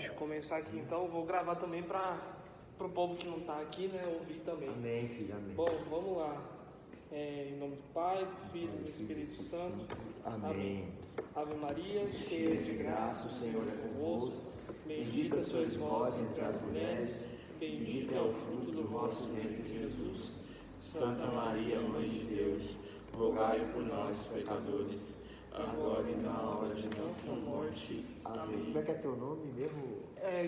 deixa eu começar aqui então. Vou gravar também para o povo que não está aqui, né, ouvir também. Amém, filho, amém. Bom, vamos lá. Em nome do Pai, do Filho e do Espírito Santo. Amém. Ave Maria, cheia de graça, o Senhor é convosco. Bendita sois vós entre as mulheres, bendito é o fruto do vosso ventre, Jesus. Santa Maria, Mãe de Deus, rogai por nós, pecadores, agora e na hora de nossa morte. Amém. Como é que é teu nome mesmo?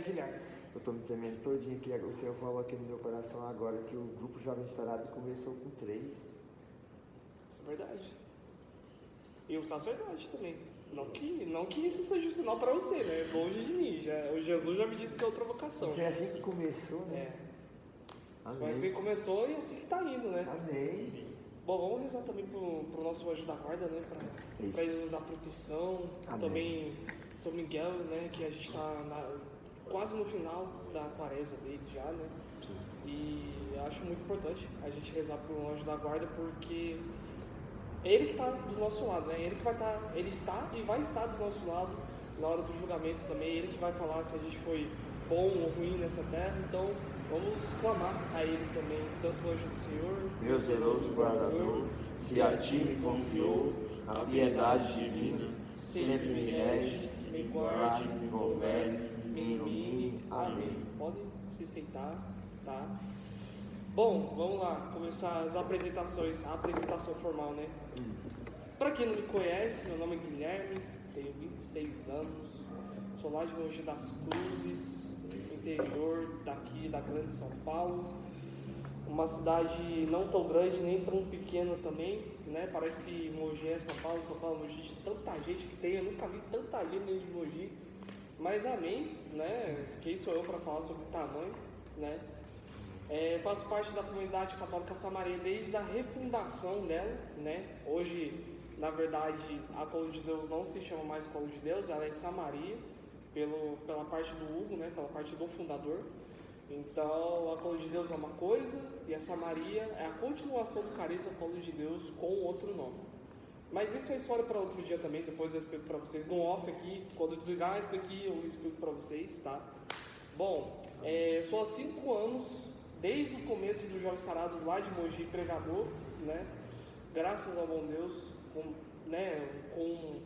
Guilherme. Eu estou me tremendo todinho aqui. O Senhor falou aqui no meu coração agora que o grupo Jovem Sarado começou com 3. Isso é verdade. E o sacerdote também. Não que isso seja um sinal para você, né? Longe de mim. O Jesus já me disse que é outra vocação. Foi assim que começou, né? Amém. Foi assim que começou e assim que está indo, né? Amém. Bom, vamos rezar também pro nosso anjo da guarda, né? Para ele nos dar proteção. Amém. Também São Miguel, né? Que a gente está quase no final da quaresma dele já, né? Sim. E acho muito importante a gente rezar pro anjo da guarda, porque é ele que está do nosso lado, né? Ele está e vai estar do nosso lado na hora do julgamento também. Ele que vai falar se a gente foi bom ou ruim nessa terra. Então vamos clamar a ele também. Santo anjo do Senhor, Meu zeloso guardador, se a ti me confiou a piedade divina, sempre me reges, me guarde, me governe, me ilumine. Amém. Podem se sentar, tá? Bom, vamos lá, começar as apresentações, a apresentação formal, né? Para quem não me conhece, meu nome é Guilherme, tenho 26 anos, sou lá de Mogi das Cruzes, interior daqui da grande São Paulo, uma cidade não tão grande nem tão pequena também, né? Parece que Mogi é São Paulo é Mogi, de tanta gente que tem, eu nunca vi tanta gente dentro de Mogi, mas amém, né? Quem sou eu para falar sobre tamanho, né? Faço parte da comunidade católica Samaria desde a refundação dela, né? Hoje, na verdade, a Colo de Deus não se chama mais Colo de Deus, ela é Samaria, pela parte do Hugo, né? Pela parte do fundador. Então, a Colo de Deus é uma coisa e a Samaria é a continuação do Carisma Colo de Deus com outro nome. Mas isso é história para outro dia também, depois eu explico para vocês no off aqui, quando desligar isso aqui eu explico para vocês, tá? Bom, sou há 5 anos, desde o começo do Jovem Sarados lá de Mogi, pregador, né? Graças ao bom Deus, com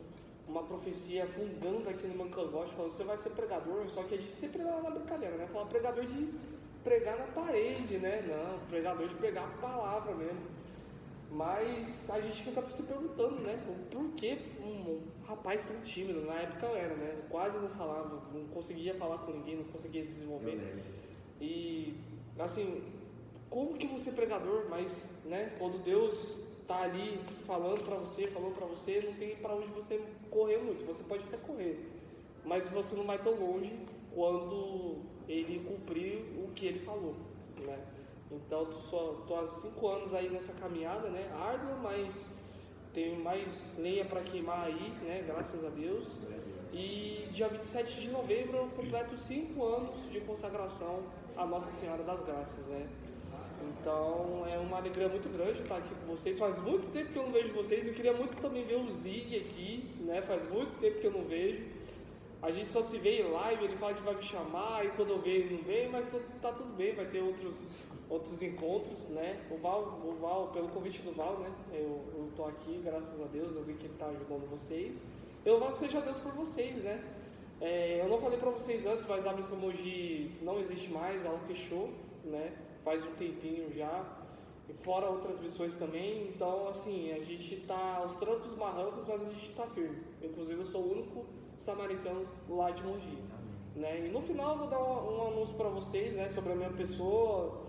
uma profecia fundando aqui no Mancangote, falando, você vai ser pregador, só que a gente sempre dá na brincadeira, né? Fala pregador de pregar na parede, né? Não, pregador de pregar a palavra mesmo. Mas a gente fica se perguntando, né? Por que um rapaz tão tímido? Na época eu era, né? Eu quase não falava, não conseguia falar com ninguém, não conseguia desenvolver. E, assim, como que você é pregador, mas, né? Quando Deus tá ali falou pra você, não tem pra onde você correr muito. Você pode até correr, mas você não vai tão longe quando ele cumprir o que ele falou, né? Então, tô há 5 anos aí nessa caminhada, né? Árdua, mas tenho mais lenha para queimar aí, né? Graças a Deus. E dia 27 de novembro eu completo 5 anos de consagração à Nossa Senhora das Graças, né? Então, é uma alegria muito grande estar aqui com vocês. Faz muito tempo que eu não vejo vocês. Eu queria muito também ver o Zig aqui, né? Faz muito tempo que eu não vejo. A gente só se vê em live, ele fala que vai me chamar, e quando eu vejo ele não vem, mas tá tudo bem, vai ter outros encontros, né? O Val, pelo convite do Val, né? Eu tô aqui, graças a Deus, eu vi que ele tá ajudando vocês. Eu louvado seja Deus por vocês, né? Eu não falei pra vocês antes, mas a Missão Mogi não existe mais, ela fechou, né? Faz um tempinho já, e fora outras missões também. Então, assim, a gente tá aos trancos barrancos, mas a gente tá firme. Inclusive, eu sou o único samaritano lá de Mogi, né? E no final eu vou dar um anúncio para vocês, né, sobre a minha pessoa,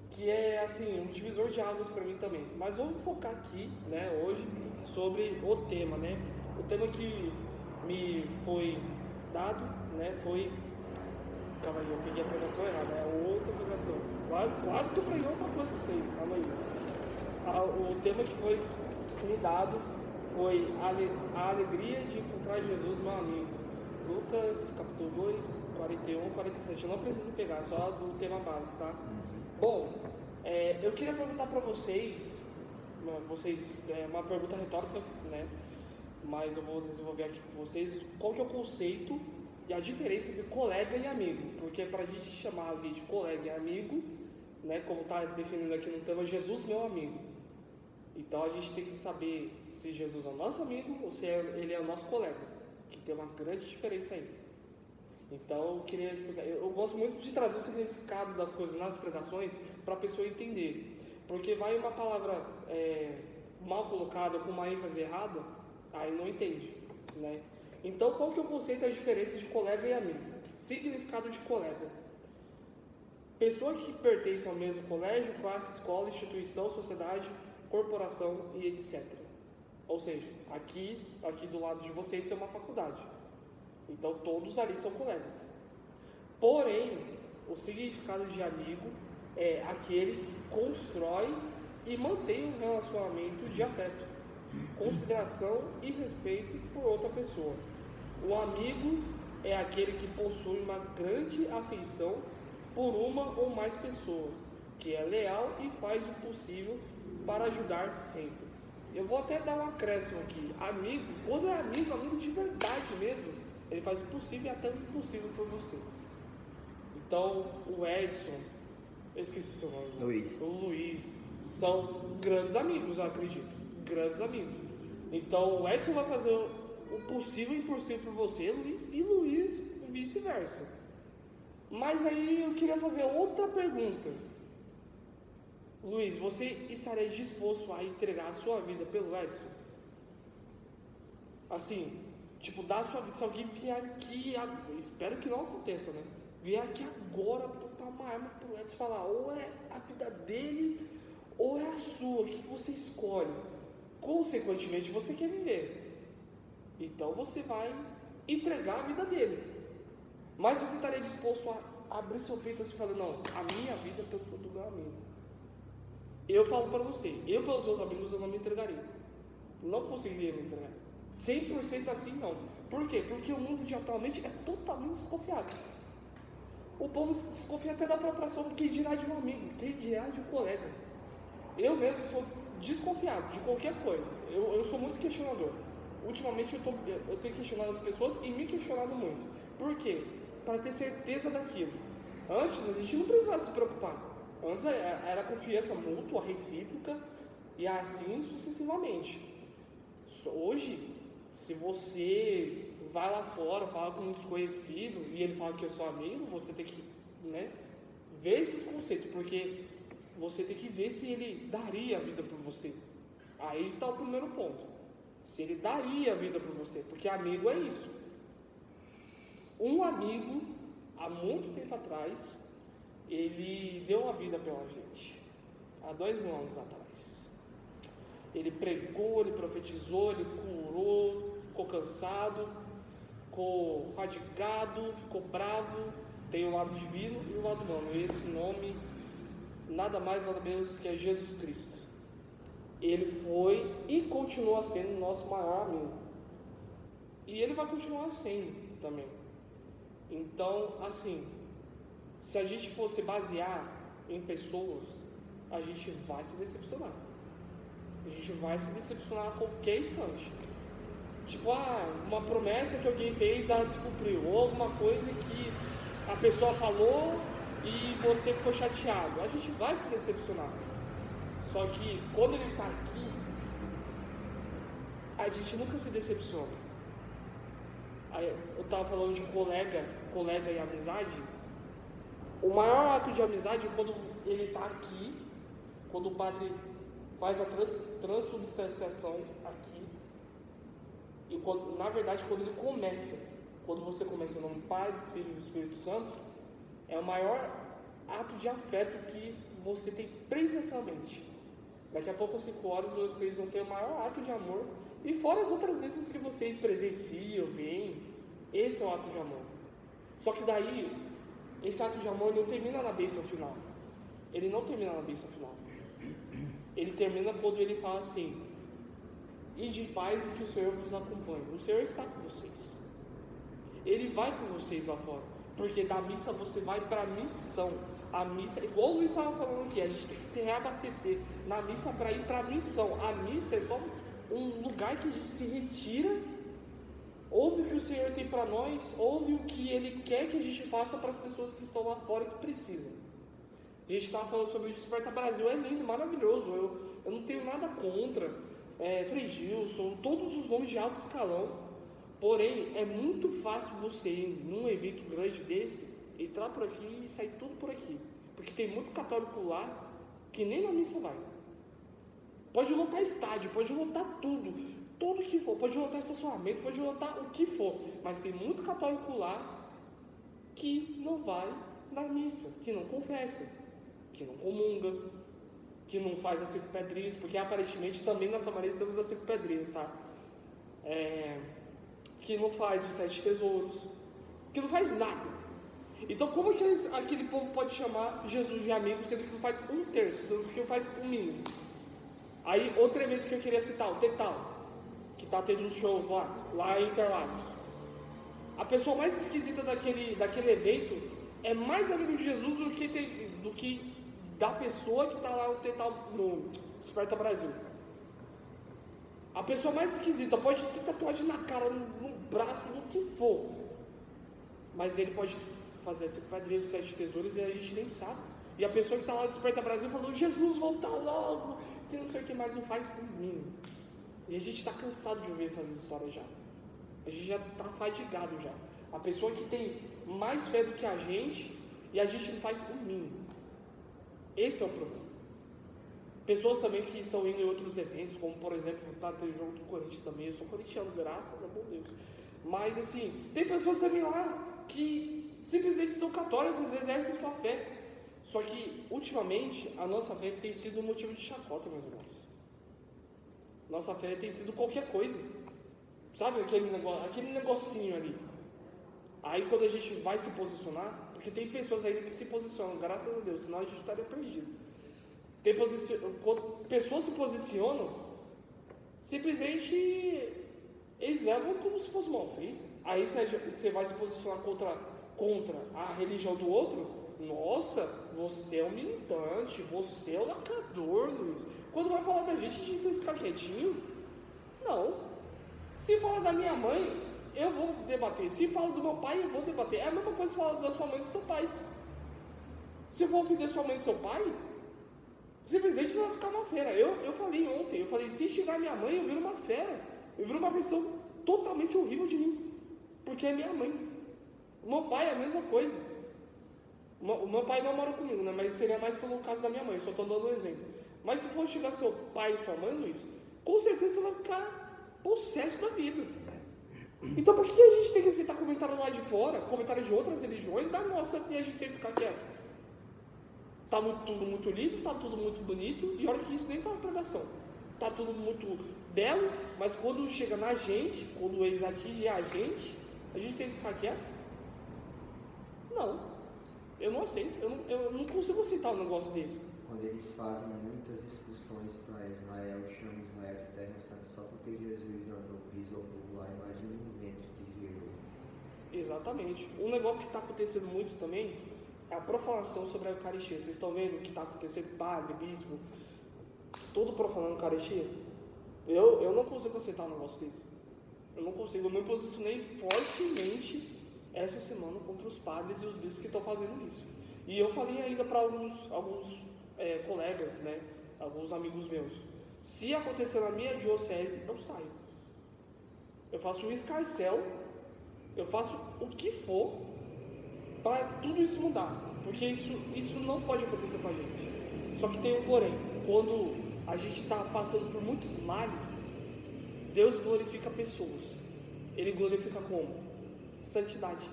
que é assim um divisor de águas para mim também. Mas vamos focar aqui, né, hoje sobre o tema, né? O tema que me foi dado, né, foi, calma aí, eu peguei a pregação errada, é outra pregação. Quase que eu preguei outra coisa para vocês, calma aí. O tema que foi me dado foi a alegria de encontrar Jesus, meu amigo. Lucas, capítulo 2, 41, 47. Eu não preciso pegar, só do tema base, tá? Bom, eu queria perguntar para vocês, uma pergunta retórica, né? Mas eu vou desenvolver aqui com vocês. Qual que é o conceito E a diferença entre colega e amigo, porque para a gente chamar alguém de colega e amigo, né, como está definindo aqui no tema, Jesus meu amigo. Então a gente tem que saber se Jesus é o nosso amigo ou se ele é o nosso colega, que tem uma grande diferença aí. Então eu queria explicar, eu gosto muito de trazer o significado das coisas nas pregações para a pessoa entender, porque vai uma palavra mal colocada com uma ênfase errada, aí não entende, né? Então qual que é o conceito e a diferença de colega e amigo? Significado de colega: pessoa que pertence ao mesmo colégio, classe, escola, instituição, sociedade, corporação e etc. Ou seja, aqui do lado de vocês tem uma faculdade. Então todos ali são colegas. Porém, o significado de amigo é aquele que constrói e mantém um relacionamento de afeto, consideração e respeito por outra pessoa. O amigo é aquele que possui uma grande afeição por uma ou mais pessoas, que é leal e faz o possível para ajudar sempre. Eu vou até dar um acréscimo aqui. Amigo, quando é amigo de verdade mesmo, ele faz o possível e até o impossível por você. Então, o Edson, eu esqueci seu nome. O Luiz, são grandes amigos, eu acredito. Grandes amigos. Então, o Edson vai fazer o possível e impossível por você, Luiz, e Luiz vice-versa. Mas aí eu queria fazer outra pergunta. Luiz, você estaria disposto a entregar a sua vida pelo Edson? Assim, tipo, dar a sua vida. Se alguém vier aqui, espero que não aconteça, né? Vier aqui agora, botar uma arma pro Edson e falar, ou é a vida dele, ou é a sua, o que você escolhe? Consequentemente, você quer viver. Então você vai entregar a vida dele. Mas você estaria disposto a abrir seu peito assim, falando, não, a minha vida é pelo do meu amigo. Eu falo para você, eu pelos meus amigos eu não me entregaria. Não conseguiria me entregar. 100% assim não. Por quê? Porque o mundo de atualmente é totalmente desconfiado. O povo desconfia até da própria sombra, quem dirá de um amigo, quem dirá de um colega. Eu mesmo sou desconfiado de qualquer coisa. Eu sou muito questionador. Ultimamente eu tenho questionado as pessoas e me questionado muito. Por quê? Para ter certeza daquilo. Antes a gente não precisava se preocupar. Antes era confiança mútua, recíproca e assim sucessivamente. Hoje, se você vai lá fora, fala com um desconhecido e ele fala que é seu amigo, você tem que, né, ver esses conceitos, porque você tem que ver se ele daria a vida por você. Aí está o primeiro ponto. Se ele daria a vida por você, porque amigo é isso. Um amigo, há muito tempo atrás, ele deu a vida pela gente, há 2000 anos atrás. Ele pregou, ele profetizou, ele curou, ficou cansado, ficou fadigado, ficou bravo. Tem o lado divino e o lado humano. E esse nome, nada mais nada menos que é Jesus Cristo. Ele foi e continua sendo o nosso maior amigo. E ele vai continuar sendo também. Então, assim, se a gente fosse basear em pessoas, a gente vai se decepcionar. A gente vai se decepcionar a qualquer instante. Tipo, uma promessa que alguém fez, ela descumpriu. Ou alguma coisa que a pessoa falou e você ficou chateado. A gente vai se decepcionar. Só que quando ele está aqui, a gente nunca se decepciona. Eu estava falando de colega e amizade. O maior ato de amizade é quando ele está aqui, quando o padre faz a transubstanciação aqui, e quando, na verdade, quando ele começa, quando você começa em nome do Pai, do Filho e do Espírito Santo, é o maior ato de afeto que você tem presencialmente. Daqui a pouco, às 5 horas, vocês vão ter o maior ato de amor, e fora as outras vezes que vocês presenciam, veem, esse é o ato de amor. Só que daí, esse ato de amor não termina na bênção final. Ele não termina na bênção final. Ele termina quando ele fala assim: ide em paz e que o Senhor vos acompanhe. O Senhor está com vocês. Ele vai com vocês lá fora. Porque da missa você vai para a missão. A missa, igual o Luiz estava falando aqui, a gente tem que se reabastecer na missa para ir para a missão. A missa é só um lugar que a gente se retira ouve o que o Senhor tem para nós, ouve o que Ele quer que a gente faça para as pessoas que estão lá fora e que precisam. A gente estava falando sobre o Desperta Brasil, é lindo, maravilhoso, eu não tenho nada contra, Frei Gilson, todos os nomes de alto escalão, porém é muito fácil você ir num evento grande desse, entrar por aqui e sair tudo por aqui, porque tem muito católico lá que nem na missa vai. Pode lotar estádio, pode lotar tudo que for, pode lotar estacionamento, pode lotar o que for, mas tem muito católico lá que não vai na missa, que não confessa, que não comunga, que não faz as 5 pedrinhas, porque aparentemente também na Samaria temos as 5 pedrinhas, tá? Que não faz os 7 tesouros, que não faz nada. Então como é que aquele povo pode chamar Jesus de amigo, sendo que não faz 1/3, sendo que não faz 1/4? Aí outro evento que eu queria citar, o Tetal, que está tendo os shows lá em Interlagos. A pessoa mais esquisita daquele evento é mais amigo de Jesus do que da pessoa que está lá no Desperta Brasil. A pessoa mais esquisita pode ter tatuagem na cara, no braço, no que for, mas ele pode fazer esse padrinho dos 7 tesouros e a gente nem sabe. E a pessoa que está lá no Desperta Brasil falou: Jesus, volta logo, que não sei o que mais, não faz o mínimo. E a gente está cansado de ouvir essas histórias já. A gente já está fadigado já. A pessoa que tem mais fé do que a gente e a gente não faz o mínimo. Esse é o problema. Pessoas também que estão indo em outros eventos, como por exemplo, tá tendo jogo do Corinthians também. Eu sou corintiano, graças a bom Deus. Mas assim, tem pessoas também lá que simplesmente são católicos, exercem sua fé. Só que ultimamente a nossa fé tem sido um motivo de chacota, meus irmãos. Nossa fé tem sido qualquer coisa. Sabe aquele negocinho ali. Aí quando a gente vai se posicionar, porque tem pessoas ainda que se posicionam, graças a Deus, senão a gente estaria perdido. Quando pessoas se posicionam, simplesmente eles levam como se fosse uma ofensa. Aí você vai se posicionar contra a religião do outro. Nossa, você é um militante, você é um lacrador, Luiz. Quando vai falar da gente, a gente tem que ficar quietinho? Não. Se fala da minha mãe, eu vou debater. Se fala do meu pai, eu vou debater. É a mesma coisa se fala da sua mãe e do seu pai. Se eu for ofender sua mãe e seu pai, simplesmente você vai ficar uma fera. Eu falei ontem, se chegar minha mãe, eu viro uma fera. Eu viro uma versão totalmente horrível de mim. Porque é minha mãe. O meu pai é a mesma coisa. O meu pai não mora comigo, né? Mas seria mais pelo caso da minha mãe, só estou dando um exemplo. Mas se for chegar seu pai e sua mãe, Luiz, com certeza você vai ficar possesso da vida. Então por que a gente tem que aceitar comentário lá de fora, comentário de outras religiões, da nossa, e a gente tem que ficar quieto? Tá tudo muito lindo, tá tudo muito bonito, e olha que isso nem tá na pregação. Tá tudo muito belo, mas quando chega na gente, quando eles atingem a gente tem que ficar quieto? Não. Eu não aceito, eu não consigo aceitar um negócio desse. Quando eles fazem muitas excursões para Israel, chamam Israel de terra santa só porque Jesus andou, pisou por lá, imagina o vento que gerou. Exatamente. Um negócio que está acontecendo muito também é a profanação sobre a Eucaristia. Vocês estão vendo o que está acontecendo? Padre, bispo, tudo profanando a Eucaristia. Eu não consigo aceitar um negócio desse. Eu não consigo, eu me posicionei fortemente essa semana contra os padres e os bispos que estão fazendo isso. E eu falei ainda para alguns colegas, né, alguns amigos meus, se acontecer na minha diocese, eu saio. Eu faço um escarcéu, eu faço o que for para tudo isso mudar, porque isso não pode acontecer com a gente. Só que tem um porém, quando a gente está passando por muitos males, Deus glorifica pessoas. Ele glorifica como? Santidade.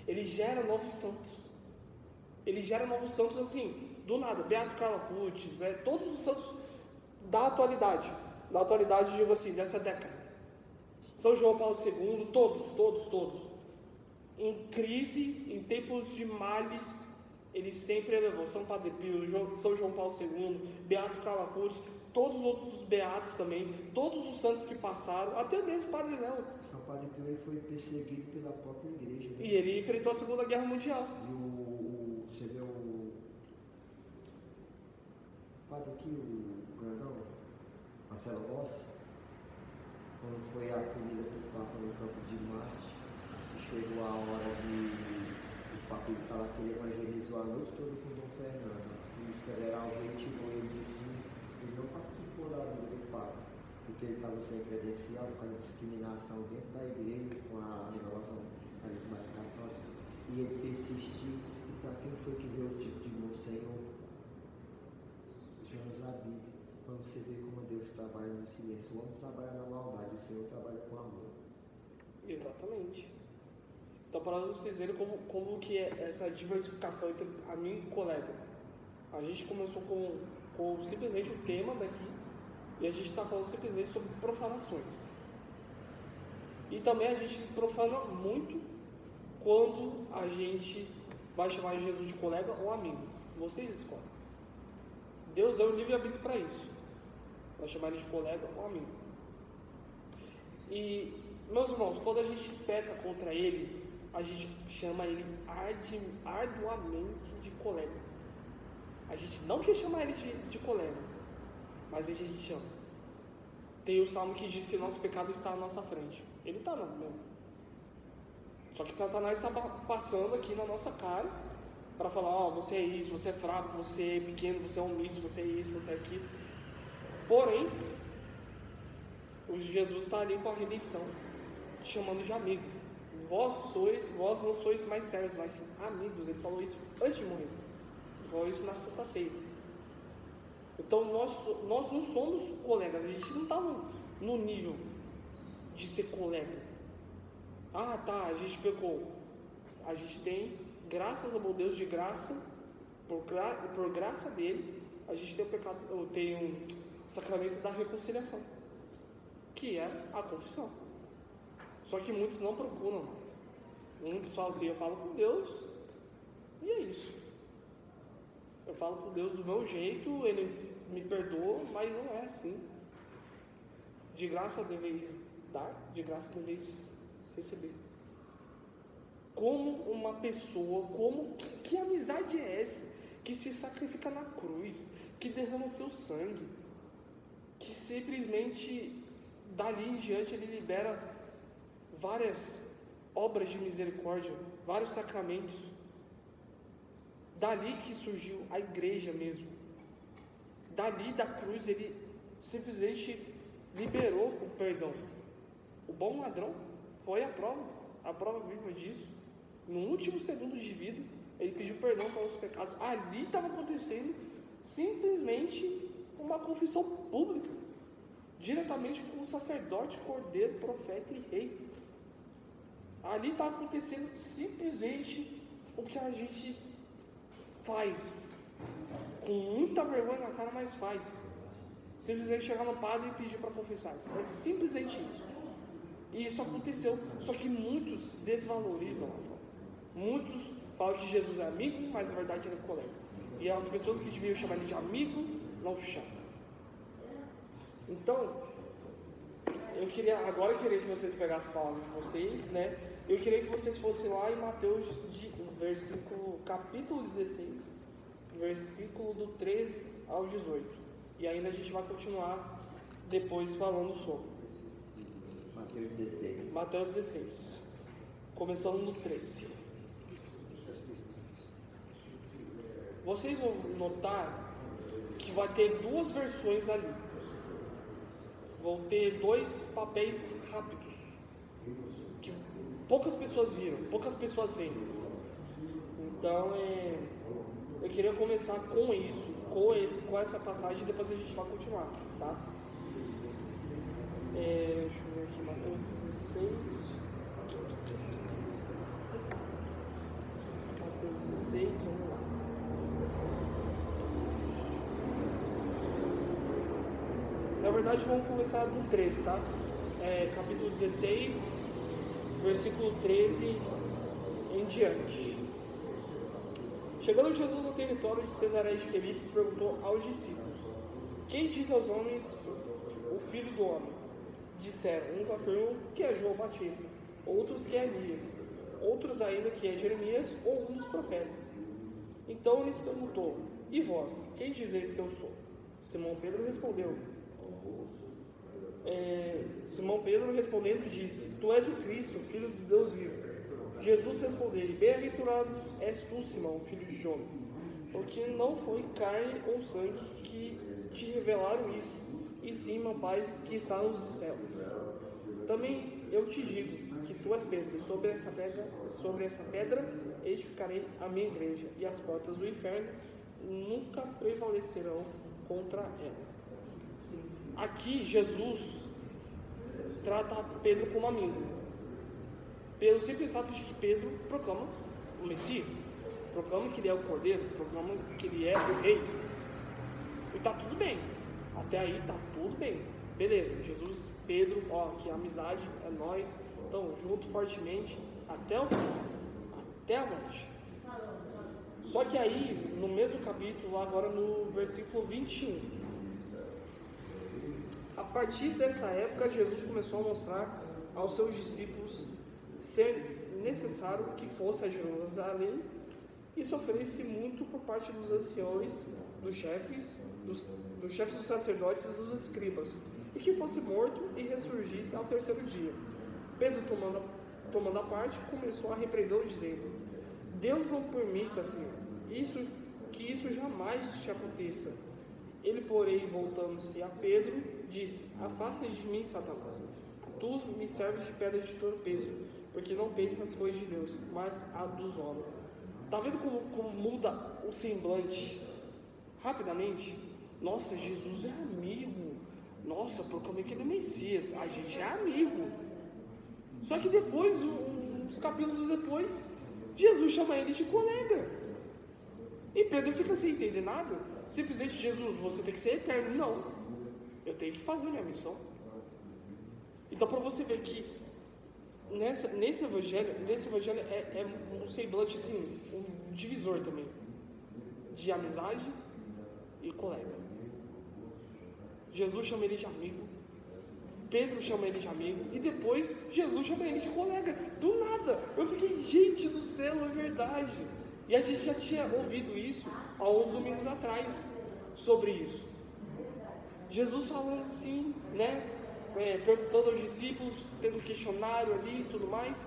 Ele gera novos santos. Ele gera novos santos assim, do nada. Beato Carlo Acutis, todos os santos da atualidade. Da atualidade, digo assim, dessa década. São João Paulo II, todos. Em crise, em tempos de males, ele sempre elevou. São Padre Pio, São João Paulo II, Beato Carlo Acutis, todos os outros beatos também, todos os santos que passaram, até mesmo Padre Léo. São Padre Pio ele foi perseguido pela própria igreja. Né? E ele enfrentou a Segunda Guerra Mundial. E você vê o padre aqui, o grandão, Marcelo Rossi, quando foi a acolhida do Papa no campo de Marte, e chegou a hora do Papa estar lá, que ele evangelizou a noite toda com Dom Fernando. O príncipe federal retirou ele de si, ele não participou da vida do Papa, porque ele estava sem credencial por causa da discriminação dentro da igreja com a renovação carismática católica, e ele persistiu. E para quem foi que veio o tipo de Monsenhor João Zabim? Quando você vê como Deus trabalha no silêncio, o homem trabalha na maldade, o Senhor trabalha com amor. Exatamente. Então, para nós vocês verem como que é essa diversificação entre a mim e o colega. A gente começou com simplesmente o tema daqui, e a gente está falando simplesmente sobre profanações. E também a gente profana muito quando a gente vai chamar Jesus de colega ou amigo. Vocês escolhem. Deus deu um livre-arbítrio para isso. Vai chamar ele de colega ou amigo. E, meus irmãos, quando a gente peca contra ele, a gente chama ele arduamente de colega. A gente não quer chamar ele de colega, mas a gente chama. Tem o salmo que diz que o nosso pecado está à nossa frente. Ele está não mesmo. Só que Satanás está passando aqui na nossa cara para falar, ó, você é isso, você é fraco, você é pequeno, você é omisso, você é isso, você é aquilo. Porém, o Jesus está ali com a redenção, te chamando de amigo. Vós não sois mais servos, mas sim amigos. Ele falou isso antes de morrer. Ele falou isso na Santa Ceia. Então nós não somos colegas, a gente não está no nível de ser colega. Ah, tá, a gente pecou. A gente tem, graças ao Deus de graça, por graça dele, a gente tem o sacramento da reconciliação, que é a confissão. Só que muitos não procuram mais. Muitos falam assim, eu falo com Deus e é isso. Eu falo com Deus do meu jeito, Ele me perdoa, mas não é assim. De graça deveis dar, de graça deveis receber. Como uma pessoa, que amizade é essa? Que se sacrifica na cruz, que derrama seu sangue, que simplesmente dali em diante ele libera várias obras de misericórdia, vários sacramentos. Dali que surgiu a igreja mesmo. Dali da cruz ele simplesmente liberou o perdão. O bom ladrão foi a prova viva disso. No último segundo de vida, ele pediu perdão pelos pecados. Ali estava acontecendo simplesmente uma confissão pública, diretamente com o sacerdote, cordeiro, profeta e rei. Ali está acontecendo simplesmente o que a gente faz com muita vergonha na cara, mas faz. Simplesmente chegar no padre e pedir para confessar. É simplesmente isso. E isso aconteceu. Só que muitos desvalorizam a fé. Muitos falam que Jesus é amigo, mas na verdade ele é colega. E as pessoas que deviam chamar ele de amigo, não chamam. Então, eu queria que vocês pegassem a palavra de vocês, né? Eu queria que vocês fossem lá em Mateus, capítulo 16, versículo do 13 ao 18. E ainda a gente vai continuar depois falando sobre. Mateus 16. Começando no 13. Vocês vão notar que vai ter duas versões ali. Vão ter dois papéis rápidos. Que poucas pessoas viram, poucas pessoas veem. Então, eu queria começar com isso, com essa passagem, e depois a gente vai continuar, tá? Deixa eu ver aqui, Mateus 16. Mateus 16, vamos lá. Na verdade, vamos começar no 13, tá? Capítulo 16, versículo 13 em diante. Chegando Jesus ao território de Cesareia de Filipe, perguntou aos discípulos: quem diz aos homens o Filho do Homem? Disseram, uns afirmam que é João Batista, outros que é Elias, outros ainda que é Jeremias ou um dos profetas. Então lhes perguntou: e vós, quem dizeis que eu sou? Simão Pedro respondeu: Simão Pedro respondendo disse: Tu és o Cristo, filho de Deus vivo. Jesus respondeu-lhe: Bem-aventurado és tu, Simão, filho de Jonas, porque não foi carne ou sangue que te revelaram isso, e sim meu Pai que está nos céus. Também eu te digo que tu és Pedro, e sobre essa pedra edificarei a minha igreja, e as portas do inferno nunca prevalecerão contra ela. Aqui Jesus trata Pedro como amigo, pelo simples fato de que Pedro proclama o Messias, proclama que ele é o Cordeiro, proclama que ele é o Rei, e tá tudo bem, até aí tá tudo bem, beleza. Jesus, Pedro, que amizade é nós, então junto fortemente até o fim, até a morte. Só que aí, no mesmo capítulo, agora no versículo 21, a partir dessa época, Jesus começou a mostrar aos seus discípulos ser necessário que fosse a Jerusalém e sofresse muito por parte dos anciões, dos chefes dos sacerdotes e dos escribas, e que fosse morto e ressurgisse ao terceiro dia. Pedro, tomando a parte, começou a repreendê-lo, dizendo: Deus não permita, Senhor, que isso jamais te aconteça. Ele, porém, voltando-se a Pedro, disse: Afasta de mim, Satanás. Tu me serves de pedra de tropeço, porque não pensas nas coisas de Deus, mas a dos homens. Está vendo como muda o semblante rapidamente? Nossa, Jesus é amigo. Nossa, proclamei que ele é Messias. A gente é amigo. Só que depois, uns capítulos depois, Jesus chama ele de colega. E Pedro fica sem entender nada. Simplesmente: Jesus, você tem que ser eterno. Não, eu tenho que fazer a minha missão. Então, para você ver que nesse evangelho é um semblante assim, um divisor também, de amizade e colega. Jesus chama ele de amigo, Pedro chama ele de amigo, e depois Jesus chama ele de colega, do nada. Eu fiquei: gente do céu, é verdade. E a gente já tinha ouvido isso há uns domingos atrás, sobre isso. Jesus falando assim, né? Perguntando aos discípulos, tendo questionário ali e tudo mais.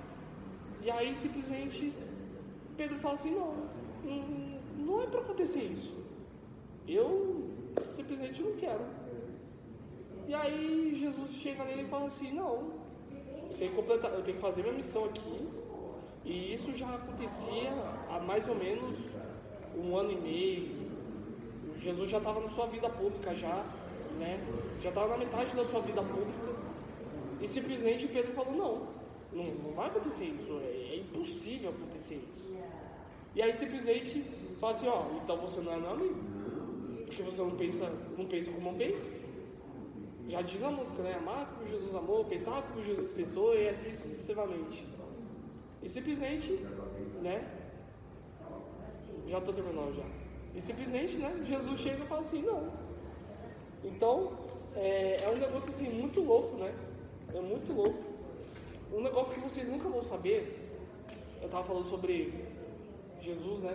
E aí simplesmente Pedro fala assim: não é para acontecer isso. Eu simplesmente não quero. E aí Jesus chega nele e fala assim: não, eu tenho que fazer minha missão aqui. E isso já acontecia há mais ou menos 1 ano e meio. Jesus já estava na sua vida pública já estava na metade da sua vida pública, e simplesmente Pedro falou: não vai acontecer isso, é impossível acontecer isso. E aí simplesmente fala assim: então você não é meu amigo, porque você não pensa como eu penso. Já diz a música, né? Amar como Jesus amou, pensar como Jesus pensou, e assim sucessivamente. E simplesmente, já estou terminando já. E simplesmente, Jesus chega e fala assim: não. Então, é um negócio assim muito louco, né? É muito louco. Um negócio que vocês nunca vão saber. Eu estava falando sobre Jesus, né?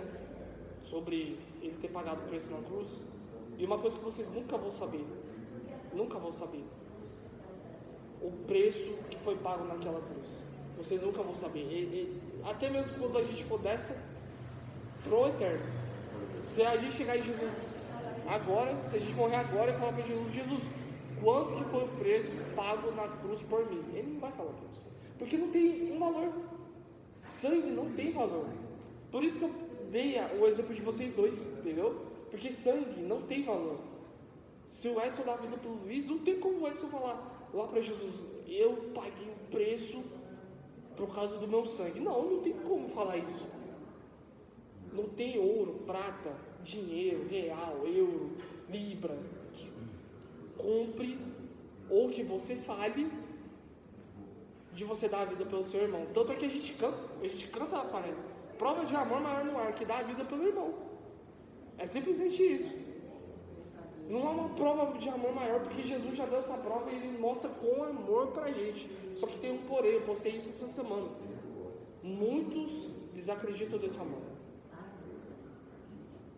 Sobre ele ter pagado o preço na cruz. E uma coisa que vocês nunca vão saber. Nunca vão saber. O preço que foi pago naquela cruz. Vocês nunca vão saber. Até mesmo quando a gente for dessa pro eterno. Se a gente chegar em Jesus agora, se a gente morrer agora e falar para Jesus: quanto que foi o preço pago na cruz por mim? Ele não vai falar para você, porque não tem um valor. Sangue não tem valor. Por isso que eu dei o exemplo de vocês dois, entendeu? Porque sangue não tem valor. Se o Edson dá a vida pelo Luiz, não tem como o Edson falar lá para Jesus: eu paguei o preço por causa do meu sangue. Não tem como falar isso. Não tem ouro, prata, dinheiro, real, euro, libra que compre ou que você fale de você dar a vida pelo seu irmão. Tanto é que a gente canta na quaresma: prova de amor maior no ar, que dá a vida pelo irmão. É simplesmente isso. Não há uma prova de amor maior, porque Jesus já deu essa prova e ele mostra com amor pra gente. Só que tem um porém, eu postei isso essa semana. Muitos desacreditam desse amor.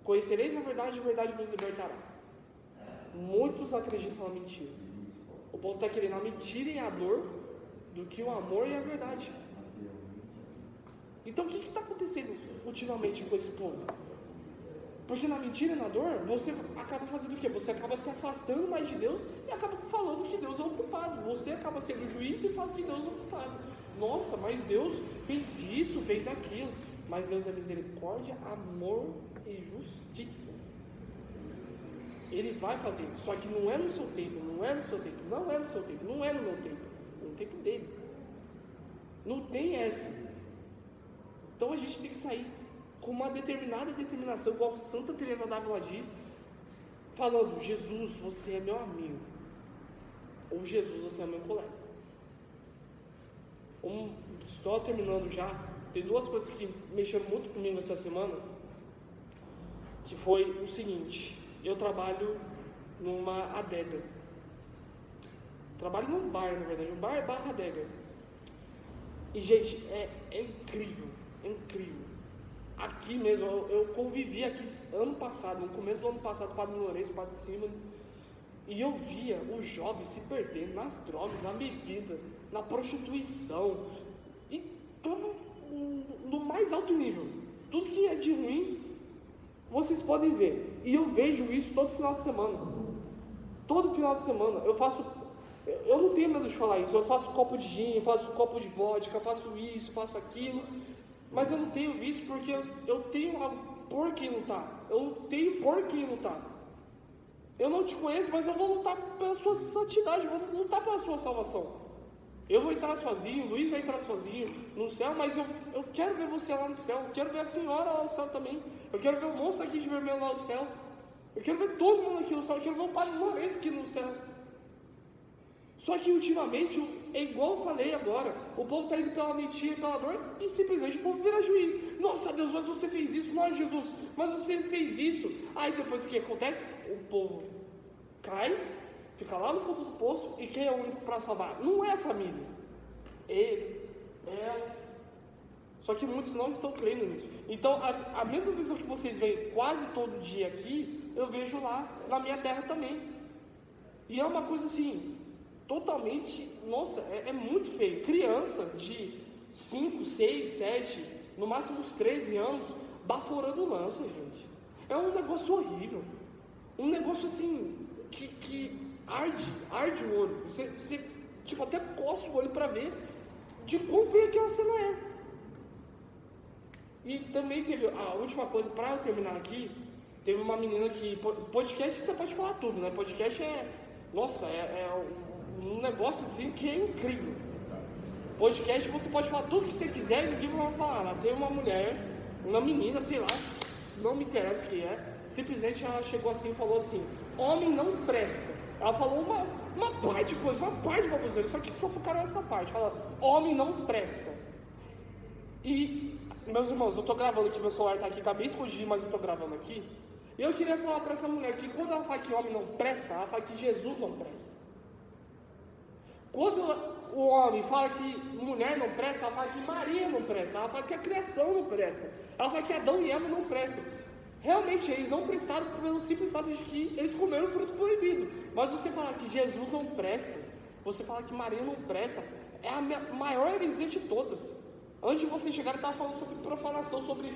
Conhecereis a verdade vos libertará. Muitos acreditam na mentira. O povo está querendo a mentira e a dor do que o amor e a verdade. Então o que está acontecendo ultimamente com esse povo? Porque na mentira e na dor, você acaba fazendo o quê? Você acaba se afastando mais de Deus e acaba falando que Deus é o culpado. Você acaba sendo o juiz e fala que Deus é o culpado. Nossa, mas Deus fez isso, fez aquilo. Mas Deus é misericórdia, amor e justiça. Ele vai fazer, só que não é no seu tempo, não é no seu tempo, não é no seu tempo, não é no meu tempo, é no tempo dele. Não tem essa. Então a gente tem que sair com uma determinada determinação, igual Santa Teresa d'Ávila diz, falando: Jesus, você é meu amigo, ou Jesus, você é meu colega. Estou terminando já. Tem duas coisas que mexeram muito comigo essa semana, que foi o seguinte: eu trabalho numa adega, trabalho num bar, na verdade, um bar barra adega, e gente, é incrível, é incrível. Aqui mesmo, eu convivi aqui ano passado, no começo do ano passado, com o Padre Lourenço, o Padre Cima, e eu via os jovens se perdendo nas drogas, na bebida, na prostituição, e tudo no mais alto nível. Tudo que é de ruim, vocês podem ver. E eu vejo isso todo final de semana. Todo final de semana. Eu não tenho medo de falar isso. Eu faço copo de gin, faço copo de vodka, faço isso, faço aquilo. Mas eu não tenho visto porque eu tenho algo por quem lutar. Eu tenho por quem lutar. Eu não te conheço, mas eu vou lutar pela sua santidade, eu vou lutar pela sua salvação. Eu vou entrar sozinho, o Luiz vai entrar sozinho no céu, mas eu quero ver você lá no céu, eu quero ver a senhora lá no céu também, eu quero ver o moço aqui de vermelho lá no céu, eu quero ver todo mundo aqui no céu, eu quero ver o Padre Lourenço aqui no céu. Só que ultimamente, é igual eu falei agora, o povo está indo pela mentira e pela dor e simplesmente o povo vira juiz. Nossa Deus, mas você fez isso, nossa Jesus, mas você fez isso. Aí depois o que acontece? O povo cai, fica lá no fundo do poço, e quem é o único para salvar? Não é a família, ele, ela. Só que muitos não estão crendo nisso. Então a mesma visão que vocês veem quase todo dia aqui, eu vejo lá na minha terra também. E é uma coisa assim, totalmente, nossa, é muito feio. Criança de 5, 6, 7, no máximo uns 13 anos, baforando lança, gente. É um negócio horrível. Um negócio assim, que arde o olho. Você tipo, até coça o olho para ver de quão feia aquela cena é. E também teve, a última coisa, para eu terminar aqui, teve uma menina que, podcast você pode falar tudo, né? Podcast nossa, um negócio assim que é incrível. Podcast você pode falar tudo que você quiser e ninguém vai falar. Ela tem uma mulher, uma menina, sei lá, não me interessa quem é, simplesmente ela chegou assim e falou assim: homem não presta. Ela falou uma parte de coisa, uma parte de baboseira, só que só focaram nessa parte, fala: homem não presta. E, meus irmãos, eu tô gravando aqui, meu celular tá aqui, tá bem escondido, mas eu tô gravando aqui. E eu queria falar para essa mulher que quando ela fala que homem não presta, ela fala que Jesus não presta. Quando o homem fala que mulher não presta, ela fala que Maria não presta, ela fala que a criação não presta, ela fala que Adão e Eva não prestam. Realmente eles não prestaram pelo simples fato de que eles comeram o fruto proibido. Mas você falar que Jesus não presta, você falar que Maria não presta, é a maior heresia de todas. Antes de você chegar, eu estava falando sobre profanação, sobre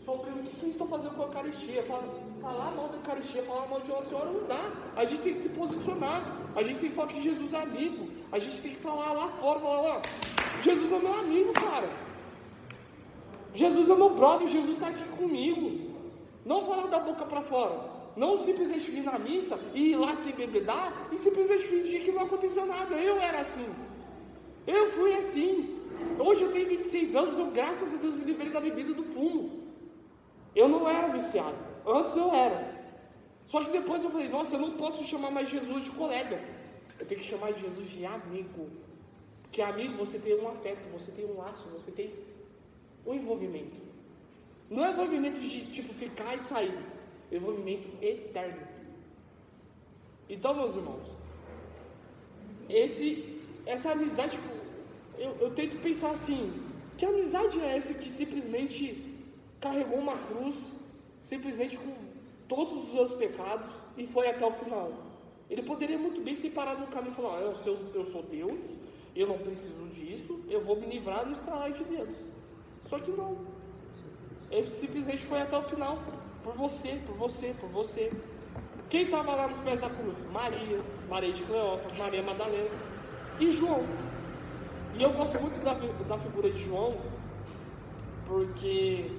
o que eles estão fazendo com a Eucaristia. Falar mal da Eucaristia, falar mal de uma senhora não dá. A gente tem que se posicionar, a gente tem que falar que Jesus é amigo, a gente tem que falar lá fora, falar: ó, Jesus é meu amigo, cara. Jesus é meu brother, Jesus está aqui comigo. Não falar da boca para fora, não simplesmente vir na missa e ir lá se embebedar e simplesmente fingir que não aconteceu nada. Eu era assim, eu fui assim. Hoje eu tenho 26 anos, eu graças a Deus me livrei da bebida, do fumo. Eu não era viciado, antes eu era. Só que depois eu falei: nossa, eu não posso chamar mais Jesus de colega, eu tenho que chamar Jesus de amigo. Porque amigo, você tem um afeto, você tem um laço, você tem um envolvimento. Não é envolvimento de tipo ficar e sair, é envolvimento eterno. Então, meus irmãos, essa amizade, eu tento pensar assim: que amizade é essa que simplesmente carregou uma cruz, simplesmente com todos os seus pecados, e foi até o final? Ele poderia muito bem ter parado no caminho e falar, eu sou Deus, eu não preciso disso, eu vou me livrar no estralar de dedos. Só que não. Ele simplesmente foi até o final. Por você. Quem estava lá nos pés da cruz? Maria de Cleófas, Maria Madalena e João. E eu gosto muito da figura de João, porque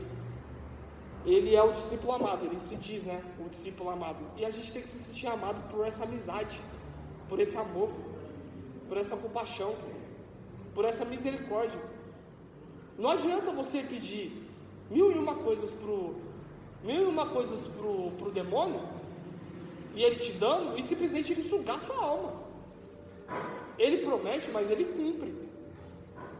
ele é o discípulo amado, ele se diz, né, o discípulo amado. E a gente tem que se sentir amado por essa amizade, por esse amor, por essa compaixão, por essa misericórdia. Não adianta você pedir mil e uma coisas pro demônio, e ele te dando, e simplesmente ele sugar sua alma. Ele promete, mas ele cumpre.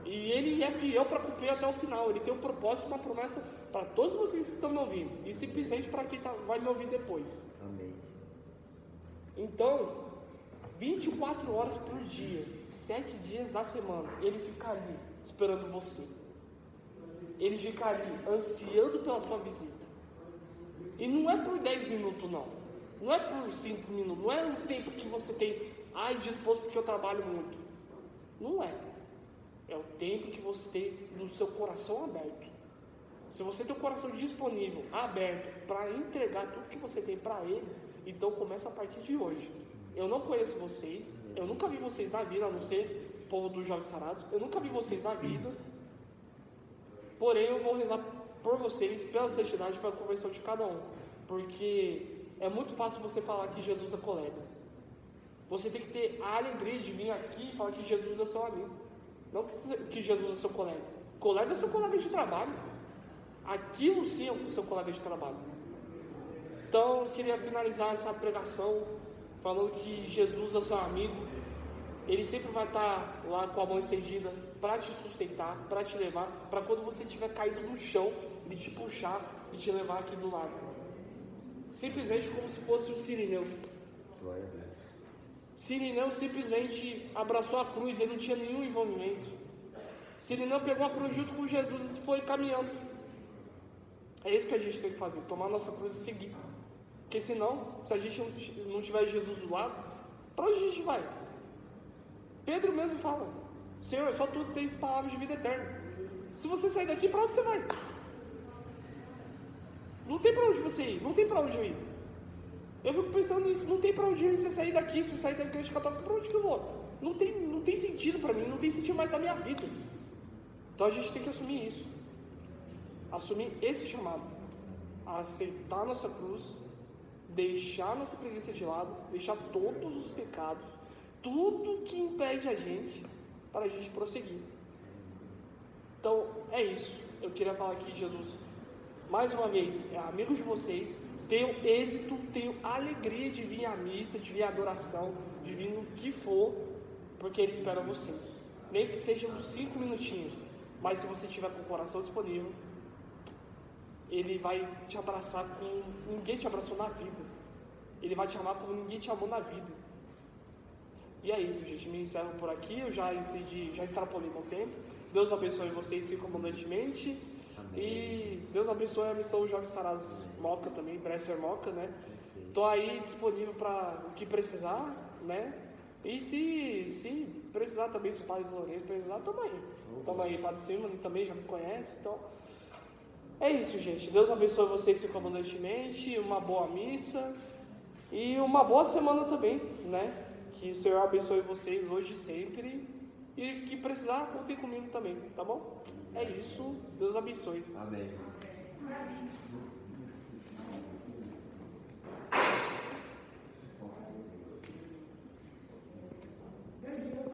E ele é fiel para cumprir até o final. Ele tem um propósito, uma promessa para todos vocês que estão me ouvindo, e simplesmente para quem vai me ouvir depois. Amém. Então, 24 horas por dia, 7 dias da semana, ele fica ali esperando você. Ele fica ali ansiando pela sua visita. E não é por 10 minutos, não. Não é por 5 minutos. Não é um tempo que você tem disposto porque eu trabalho muito. Não é. É o tempo que você tem no seu coração aberto. Se você tem o coração disponível, aberto, para entregar tudo que você tem para Ele, então começa a partir de hoje. Eu não conheço vocês, eu nunca vi vocês na vida, a não ser o povo dos Jovens Sarados, eu nunca vi vocês na vida, porém eu vou rezar por vocês, pela santidade, pela conversão de cada um, porque é muito fácil você falar que Jesus é colega. Você tem que ter a alegria de vir aqui e falar que Jesus é seu amigo. Não que Jesus é seu colega. Colega é seu colega de trabalho. Aquilo sim é o seu colega de trabalho. Então eu queria finalizar essa pregação falando que Jesus é seu amigo. Ele sempre vai estar lá com a mão estendida para te sustentar, para te levar, para quando você estiver caído no chão, ele te puxar e te levar aqui do lado. Simplesmente como se fosse um sirineu. Glória a Deus. Sirineu simplesmente abraçou a cruz, ele não tinha nenhum envolvimento. Sirineu pegou a cruz junto com Jesus e foi caminhando. É isso que a gente tem que fazer, tomar a nossa cruz e seguir. Porque senão, se a gente não tiver Jesus do lado, para onde a gente vai? Pedro mesmo fala, Senhor, só tu tens palavras de vida eterna. Se você sair daqui, para onde você vai? Não tem para onde você ir, não tem para onde eu ir. Eu fico pensando nisso, não tem para onde ir você sair daqui, se eu sair da igreja católica, para onde que eu vou? Não tem sentido para mim, não tem sentido mais na minha vida. Então a gente tem que assumir isso. Assumir esse chamado. A aceitar a nossa cruz, deixar a nossa preguiça de lado, deixar todos os pecados, tudo que impede a gente, para a gente prosseguir. Então é isso. Eu queria falar aqui, Jesus, mais uma vez, é amigo de vocês. Tenho êxito, tenho alegria de vir à missa, de vir à adoração, de vir no que for, porque Ele espera vocês. Nem que sejam 5 minutinhos, mas se você tiver com o coração disponível, Ele vai te abraçar como ninguém te abraçou na vida. Ele vai te amar como ninguém te amou na vida. E é isso, gente. Me encerro por aqui. Eu já extrapolei meu tempo. Deus abençoe vocês circundantemente. E Deus abençoe a missão Jovens Sarados Moca também, Bresser Moca, né? Estou aí disponível para o que precisar, né? E se precisar também, se o Padre Lourenço precisar, estamos aí. Estamos aí, Padre Simon também já me conhece, então... É isso, gente. Deus abençoe vocês circundantemente, uma boa missa e uma boa semana também, né? Que o Senhor abençoe vocês hoje e sempre. E que precisar, contem comigo também, tá bom? É isso. Deus abençoe. Amém.